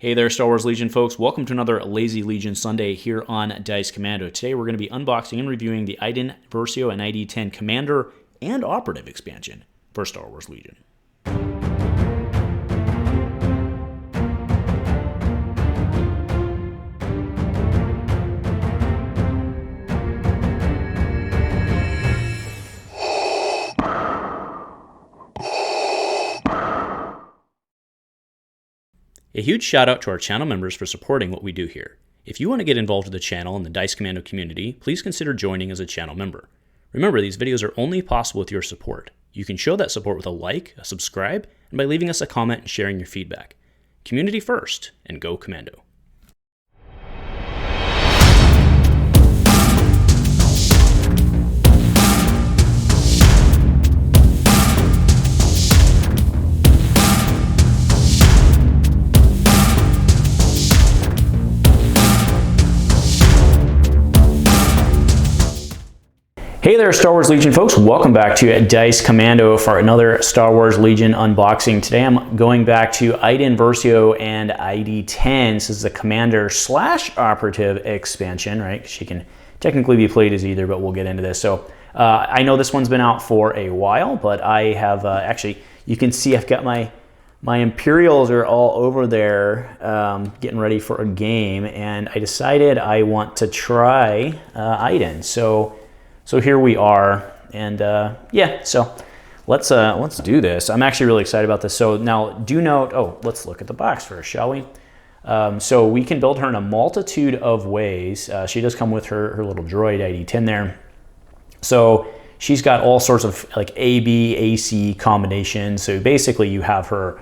Hey there, Star Wars Legion folks. Welcome to another Lazy Legion Sunday here on Dice Commando. Today we're going to be unboxing and reviewing the Iden Versio and ID10 Commander and Operative expansion for Star Wars Legion. A huge shout out to our channel members for supporting what we do here. If you want to get involved with the channel and the Dice Commando community, please consider joining as a channel member. Remember, these videos are only possible with your support. You can show that support with a like, a subscribe, and by leaving us a comment and sharing your feedback. Community first, and go Commando. Hey there, Star Wars Legion folks. Welcome back to Dice Commando for another Star Wars Legion unboxing. Today I'm going back to Iden Versio and ID10. This is the Commander / Operative expansion, right? She can technically be played as either, but we'll get into this. So I know this one's been out for a while, but I have actually, you can see I've got my Imperials are all over there getting ready for a game, and I decided I want to try Iden. So here we are, and yeah, so let's do this. I'm actually really excited about this. So now do note, let's look at the box first, shall we? So we can build her in a multitude of ways. She does come with her little droid ID10 there. So she's got all sorts of like AB, AC combinations. So basically you have her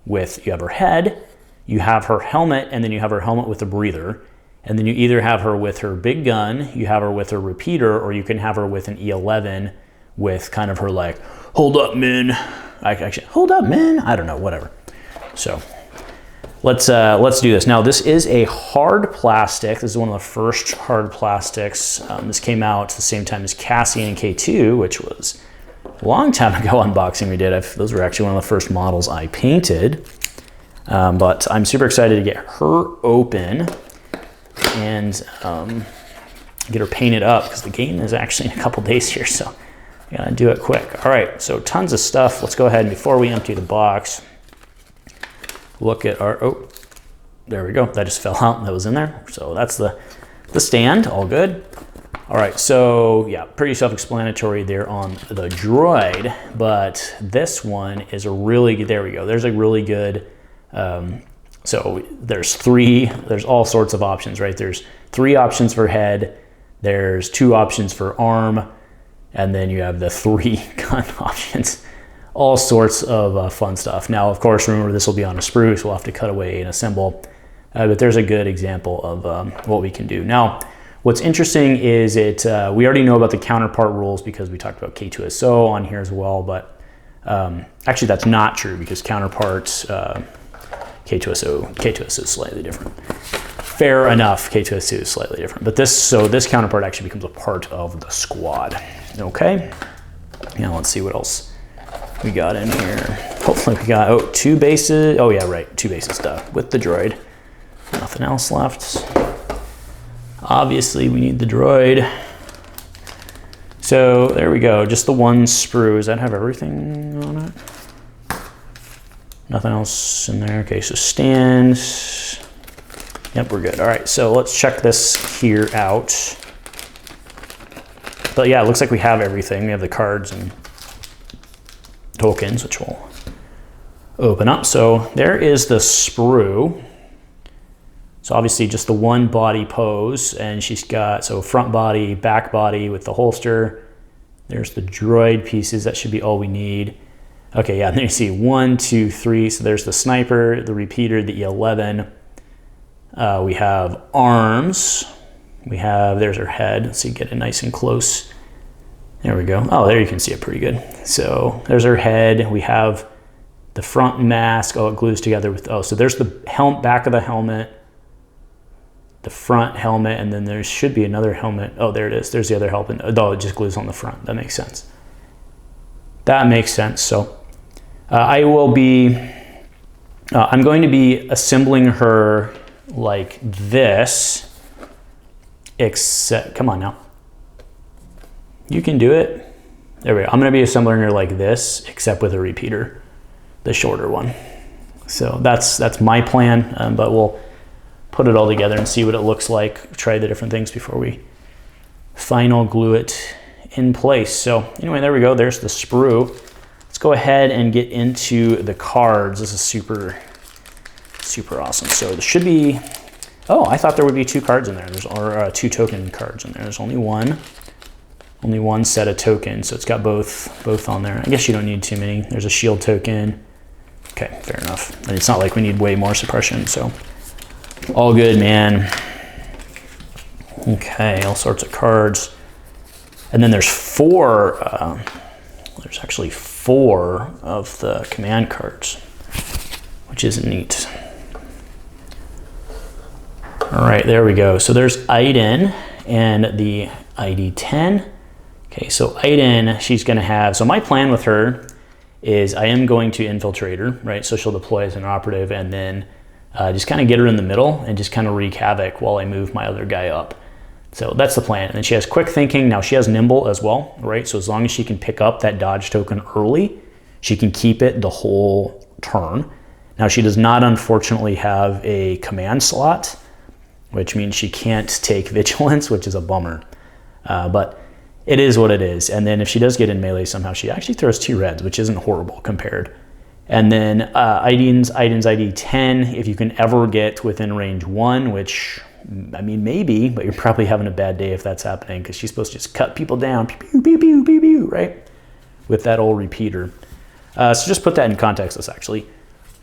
with, you have her head, you have her helmet, and then you have her helmet with a breather. And then you either have her with her big gun, you have her with her repeater, or you can have her with an E11 with kind of her like, hold up, men. Actually, hold up, men. I don't know, whatever. So let's do this. Now this is a hard plastic. This is one of the first hard plastics. This came out at the same time as Cassian and K2, which was a long time ago unboxing we did. Those were actually one of the first models I painted. But I'm super excited to get her open and get her painted up because the game is actually in a couple days here, so I gotta do it quick. All right, so tons of stuff. Let's go ahead and before we empty the box, look at our, there we go. That just fell out, that was in there. So that's the stand, all good. All right, so yeah, pretty self-explanatory there on the droid, but this one is a really good, there we go. There's a really good, so there's all sorts of options, right? There's 3 options for head, there's 2 options for arm, and then you have the 3 gun options. All sorts of fun stuff. Now, of course, remember this will be on a sprue, so we'll have to cut away and assemble. But there's a good example of what we can do. Now, what's interesting is we already know about the counterpart rules because we talked about K2SO on here as well, but actually that's not true because counterparts, K2SO is slightly different. Fair enough, K2SO is slightly different. But this counterpart actually becomes a part of the squad. Okay. Now let's see what else we got in here. Hopefully we got 2 bases. Oh yeah, right, 2 bases stuff with the droid. Nothing else left. Obviously we need the droid. So there we go, just the one sprue. Does that have everything on it? Nothing else in there. Okay, so stands. Yep, we're good. All right, so let's check this here out. But yeah, it looks like we have everything. We have the cards and tokens, which we'll open up. So there is the sprue. So obviously just the one body pose, and she's got, so front body, back body with the holster. There's the droid pieces. That should be all we need. Okay, yeah, and then you see 1, 2, 3. So there's the sniper, the repeater, the E11. We have arms. There's her head. Let's see, get it nice and close. There we go. Oh, there you can see it pretty good. So there's her head. We have the front mask. Oh, it glues together with, so there's the back of the helmet, the front helmet, and then there should be another helmet. Oh, there it is. There's the other helmet. Oh, it just glues on the front. That makes sense. That makes sense. So I will be I'm going to be assembling her like this, except, come on now. You can do it. There we go. I'm going to be assembling her like this, except with a repeater, the shorter one. So that's my plan, but we'll put it all together and see what it looks like. Try the different things before we final glue it in place. So anyway, there we go. There's the sprue. Let's go ahead and get into the cards. This is super awesome. So there should be, oh, I thought there would be 2 cards in there. Or 2 token cards in there. There's only one set of tokens. So it's got both on there. I guess you don't need too many. There's a shield token. Okay, fair enough. And it's not like we need way more suppression, so all good, man. Okay, all sorts of cards. And then there's 4, there's actually 4 of the command cards, which is neat. All right, there we go. So there's Iden and the ID10. Okay, so Iden, she's gonna have, so my plan with her is I am going to infiltrate her, right? So she'll deploy as an operative and then just kind of get her in the middle and just kind of wreak havoc while I move my other guy up. So that's the plan. And then she has quick thinking. Now she has nimble as well, right? So as long as she can pick up that dodge token early, she can keep it the whole turn. Now she does not unfortunately have a command slot, which means she can't take vigilance, which is a bummer. But it is what it is. And then if she does get in melee somehow, she actually throws 2 reds, which isn't horrible compared. And then Iden's ID10, if you can ever get within range 1, which, I mean, maybe, but you're probably having a bad day if that's happening because she's supposed to just cut people down, pew, pew, pew, pew, pew, right? With that old repeater. So just put that in context, let's actually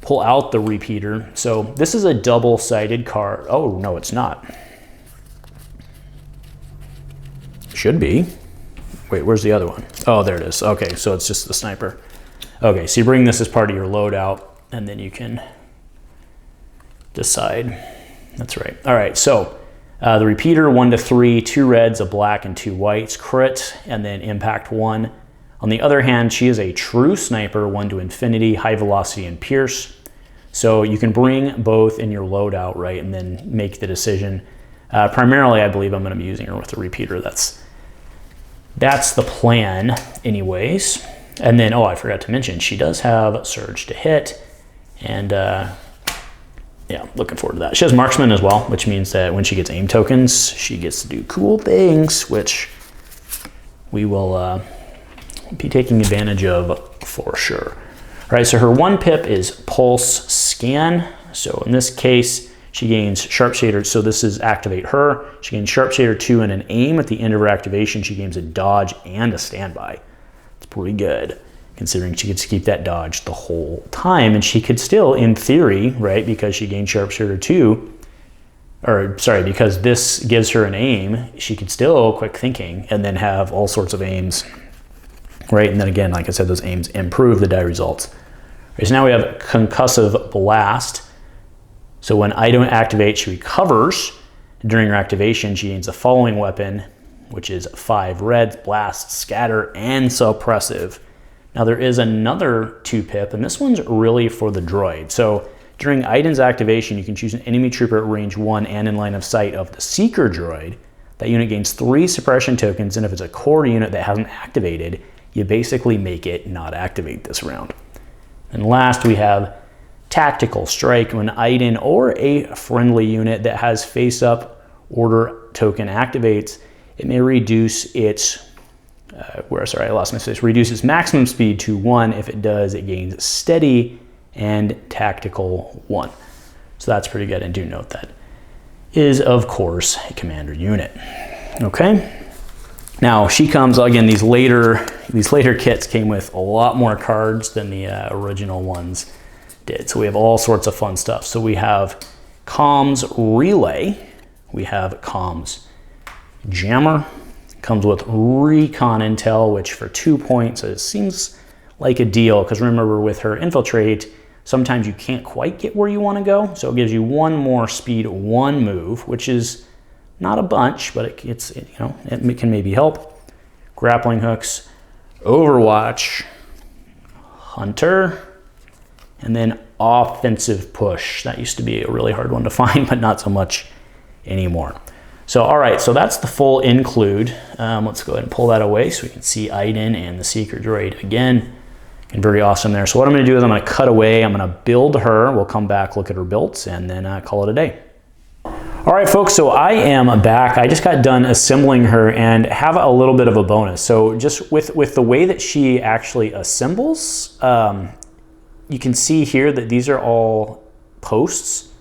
pull out the repeater. So this is a double-sided card. Oh, no, it's not. Should be. Wait, where's the other one? Oh, there it is. Okay, so it's just the sniper. Okay, so you bring this as part of your loadout, and then you can decide. That's right. All right, so the repeater, 1 to 3, 2 reds, a black, and 2 whites, crit, and then impact 1. On the other hand, she is a true sniper, 1 to infinity, high velocity, and pierce. So you can bring both in your loadout, right, and then make the decision. Primarily, I believe I'm going to be using her with the repeater. That's the plan anyways. And then, oh, I forgot to mention, she does have surge to hit. And yeah, looking forward to that. She has marksman as well, which means that when she gets aim tokens, she gets to do cool things, which we will be taking advantage of for sure. All right, so her 1 pip is pulse scan. So in this case, she gains sharpshooter. So this is activate her. She gains sharpshooter 2 and an aim. At the end of her activation, she gains a dodge and a standby. It's pretty good, considering she could keep that dodge the whole time. And she could still, in theory, right, because she gained sharpshooter 2, or sorry, because this gives her an aim, she could still quick thinking and then have all sorts of aims, right? And then again, like I said, those aims improve the die results. Right, so now we have concussive blast. So when Iden activates, she recovers. During her activation, she gains the following weapon, which is 5 reds, blast, scatter, and suppressive. Now there is another 2 pip, and this one's really for the droid. So during Iden's activation, you can choose an enemy trooper at range 1 and in line of sight of the seeker droid. That unit gains 3 suppression tokens, and if it's a core unit that hasn't activated, you basically make it not activate this round. And last, we have tactical strike. When Iden or a friendly unit that has face-up order token activates, it may reduce its, reduce its maximum speed to 1. If it does, it gains steady and tactical 1. So that's pretty good, and do note that is, of course, a commander unit. Okay. Now she comes, again, these later kits came with a lot more cards than the original ones did. So we have all sorts of fun stuff. So we have comms relay, we have comms jammer, comes with recon intel, which for 2 points, it seems like a deal, because remember with her infiltrate, sometimes you can't quite get where you want to go. So it gives you 1 more speed, 1 move, which is not a bunch, but it can maybe help. Grappling hooks, Overwatch, Hunter, and then offensive push. That used to be a really hard one to find, but not so much anymore. So, all right, so that's the full include. Let's go ahead and pull that away so we can see Iden and the Seeker droid again. And very awesome there. So what I'm gonna do is I'm gonna cut away, I'm gonna build her, we'll come back, look at her builds, and then call it a day. All right, folks, so I am back. I just got done assembling her and have a little bit of a bonus. So just with the way that she actually assembles, you can see here that these are all posts.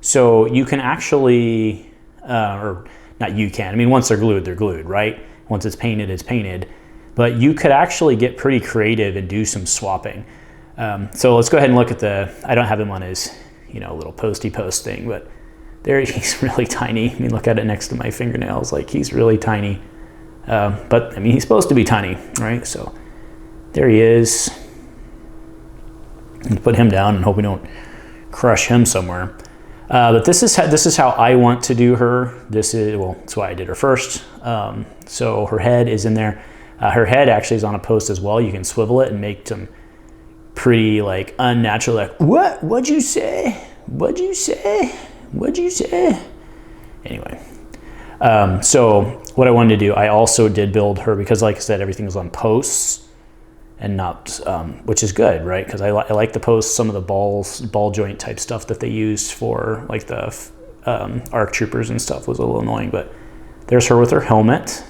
So you can actually, or not you can, I mean, once they're glued, right? Once it's painted, it's painted. But you could actually get pretty creative and do some swapping. So let's go ahead and look at I don't have him on his, little posty post thing, but there he's really tiny. I mean, look at it next to my fingernails, like he's really tiny. But I mean, he's supposed to be tiny, right? So there he is. And put him down and hope we don't crush him somewhere. But this is how I want to do her. That's why I did her first. So her head is in there. Her head actually is on a post as well. You can swivel it and make some pretty like unnatural, like, what'd you say? What'd you say? What'd you say? Anyway, so what I wanted to do, I also did build her because like I said, everything was on posts and not, which is good, right? Because I like the posts, some of the ball joint type stuff that they used for like the ARC troopers and stuff was a little annoying, but there's her with her helmet.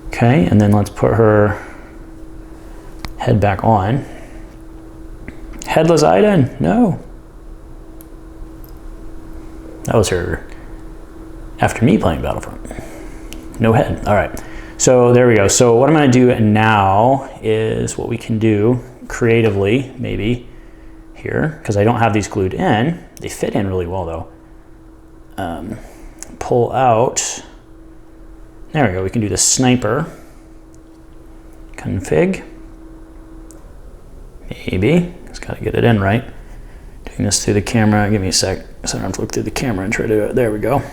Okay, and then let's put her head back on. Headless Iden, no. That was her after me playing Battlefront. No head, all right. So there we go. So what I'm gonna do now is what we can do creatively, maybe here, because I don't have these glued in. They fit in really well though. Pull out. There we go, we can do the sniper. Config. Maybe, just gotta get it in right. Doing this through the camera, give me a sec. So I don't have to look through the camera and try to do it. There we go.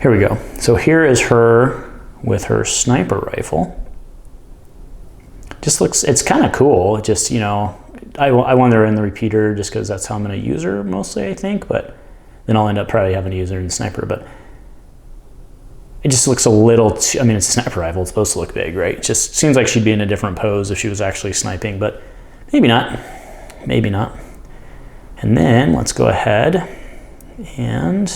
Here we go. So here is her with her sniper rifle. Just looks, it's kind of cool. It just, I want her in the repeater just because that's how I'm gonna use her mostly, I think, but then I'll end up probably having to use her in the sniper, but it just looks a little too, I mean, it's a sniper rifle, it's supposed to look big, right? It just seems like she'd be in a different pose if she was actually sniping, but maybe not, maybe not. And then let's go ahead and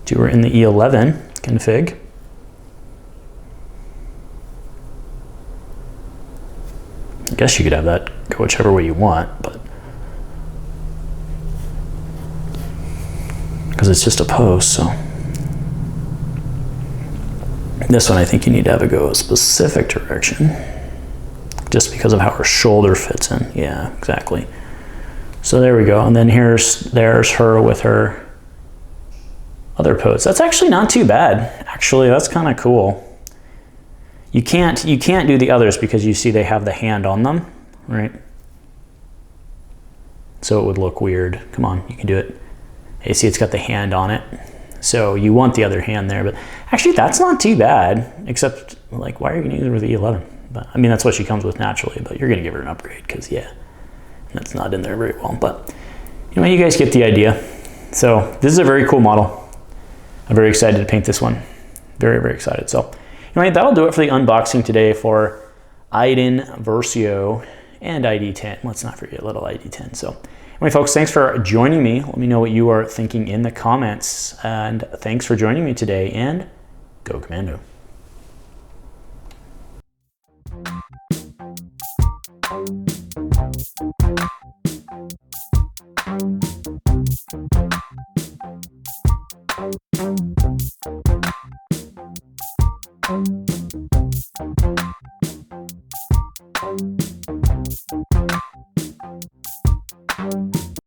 do her in the E11 config. I guess you could have that go whichever way you want, but because it's just a pose, so. This one, I think you need to have it go a specific direction just because of how her shoulder fits in. Yeah, exactly. So there we go. And then there's her with her other pose. That's actually not too bad. Actually, that's kind of cool. You can't do the others because you see they have the hand on them, right? So it would look weird. Come on, you can do it. You see it's got the hand on it. So you want the other hand there, but actually that's not too bad, except like, why are you gonna use her with the E11? But I mean, that's what she comes with naturally, but you're gonna give her an upgrade because yeah, that's not in there very well, but you guys get the idea. So this is a very cool model. I'm very excited to paint this one. Very, very excited. So anyway, that'll do it for the unboxing today for Iden Versio and ID10. Let's not forget little ID10. So anyway, folks, thanks for joining me. Let me know what you are thinking in the comments. And thanks for joining me today, and go Commando.